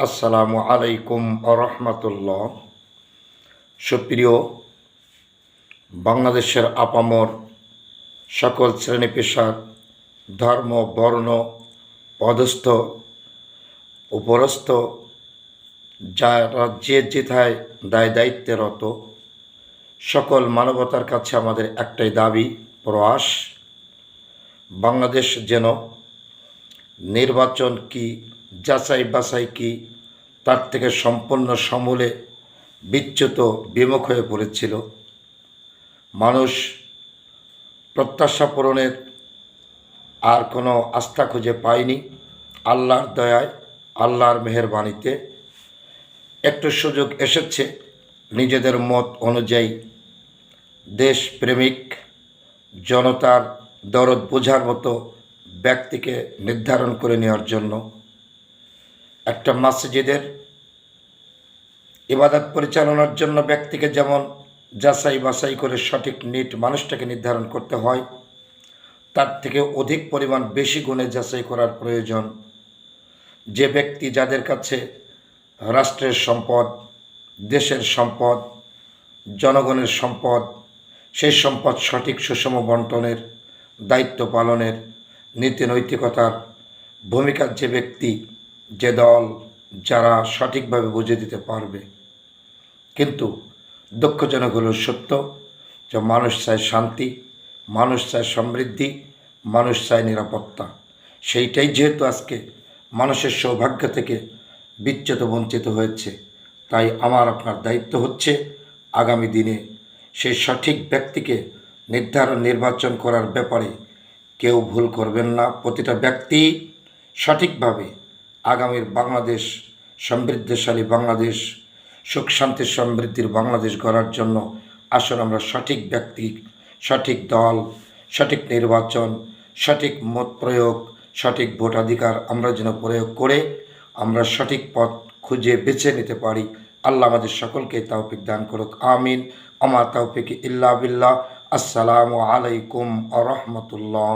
আসসালামু আলাইকুম আরহামাতুল্লাহ। সুপ্রিয় বাংলাদেশের আপামর সকল শ্রেণী পেশার, ধর্ম, বর্ণ, পদস্থ, উপরস্থ, যারা যে যেথায় দায় দায়িত্বেরত সকল মানবতার কাছে আমাদের একটাই দাবি, প্রয়াস, বাংলাদেশ যেন নির্বাচন কি, যাচাই বাছাই কি, তার থেকে সম্পূর্ণ সমূলে বিচ্যুত বিমুখ হয়ে পড়েছিল। মানুষ প্রত্যাশা পূরণের আর কোনো আস্থা খুঁজে পায়নি। আল্লাহর দয়ায়, আল্লাহর মেহেরবানিতে একটু সুযোগ এসেছে নিজেদের মত অনুযায়ী দেশপ্রেমিক, জনতার দরদ বোঝার মতো ব্যক্তিকে নির্ধারণ করে নেওয়ার জন্য। একটা মসজিদের ইবাদত পরিচালনার জন্য ব্যক্তিকে যেমন যাচাই বাছাই করে সঠিক মানুষটাকে নির্ধারণ করতে হয়, তার থেকে অধিক পরিমাণ বেশি গুণে যাচাই করার প্রয়োজন। যে ব্যক্তি যাদের কাছে রাষ্ট্রের সম্পদ, দেশের সম্পদ, জনগণের সম্পদ, সেই সম্পদ সঠিক সুষম বন্টনের, দায়িত্ব পালনের, নীতি নৈতিকতার ভূমিকার যে ব্যক্তি, যে দল, যারা সঠিকভাবে বুঝে দিতে পারবে। কিন্তু দুঃখজনক হলো সত্য যে মানুষ চায় শান্তি, মানুষ চায় সমৃদ্ধি, মানুষ চায় নিরাপত্তা। সেইটাই যেহেতু আজকে মানুষের সৌভাগ্য থেকে বিচ্যুত বঞ্চিত হয়েছে, তাই আমার আপনার দায়িত্ব হচ্ছে আগামী দিনে সেই সঠিক ব্যক্তিকে নির্বাচন করার ব্যাপারে কেউ ভুল করবেন না। প্রতিটা ব্যক্তি সঠিকভাবে আগামীর বাংলাদেশ, সমৃদ্ধশালী বাংলাদেশ, সুখ শান্তি সমৃদ্ধির বাংলাদেশ গড়ার জন্য আসুন আমরা সঠিক ব্যক্তি, সঠিক দল, সঠিক নির্বাচন, সঠিক মত প্রয়োগ, সঠিক ভোটাধিকার আমরা যেন প্রয়োগ করে আমরা সঠিক পথ খুঁজে বেছে নিতে পারি। আল্লাহ আমাদের সকলকে তৌফিক দান করুক, আমিন। আমা তৌফিক ইল্লা বিল্লাহ। আসসালামু আলাইকুম আ রহমতুল্লাহ।